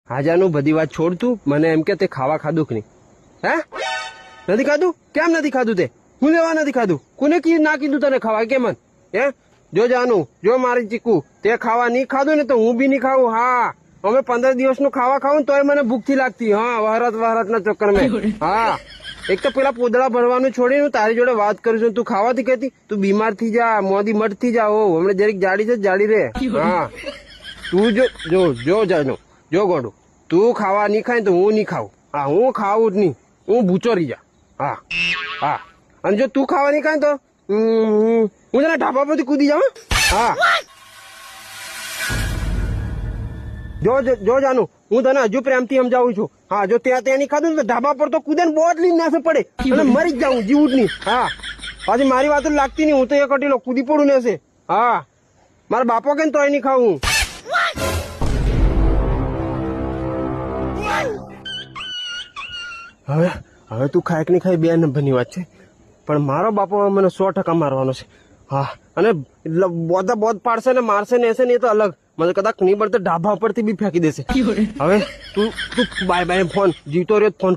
હાજાનું બધી વાત છોડ તું, મને એમ કે તે ખાવા ખાધું કે નહીં? હે, નથી ખાધું? કેમ નથી ખાધું? તે હું લેવા નથી ખાધું? કોને ના કીધું તને ખાવા? કે મન હે? જો જાનું, જો મારી ચીકુ, તે ખાવા નહીં ખાધું ને તો હું બી નહીં ખાવું. હા, અમે 15 દિવસનું ખાવા ખાવું તોય મને ભૂખથી લાગતી. હા, વહરત ના ચક્કર મેં. હા, એક તો પેલા પોદળા ભરવાનું છોડીને તારી જોડે વાત કરું છું. તું ખાવાથી કહેતી તું બીમાર થઈ જા, મોદી મઠ થઈ જા. ઓ હમણાં જરીક જાડી છે, જાડી રે. હા, તું જો જાનું, જો ગોડું, તું ખાવા નહીં ખાય તો હું નહીં ખાવું. હા, હું ખાવું જ નહીં, હું ભૂચો રહી જા. હા હા, અને જો તું ખાવા નહીં ખાય તો હું તને ઢાબા પરથી કૂદી જાઉં. હા, જો જાનું, હું તને હજુ પ્રેમથી સમજાવું છું. હા, જો ત્યાં નહીં ખાધું તો ઢાબા પર તો કૂદે ને બોટ લઈને નાસે પડે અને મરી જ જાઉં, જીવું જ નહીં. હા, પાછી મારી વાત લાગતી નહીં, હું તો એક અટીલો કૂદી પડું ને હશે. હા, મારા બાપો કે તોય નહીં ખાવું. હવે તું ખાય કે નહીં ખાય 2 નંબરની વાત છે, પણ મારો બાપો મને 100% મારવાનો છે. હા, અને બોધ પાડશે ને મારશે ને એસે ને એ તો અલગ. મને કદાચ નહીં પડતો ઢાબા પરથી બી ફેંકી દેશે. હવે તું બાય ફોન જીવતો રહ્યો ફોન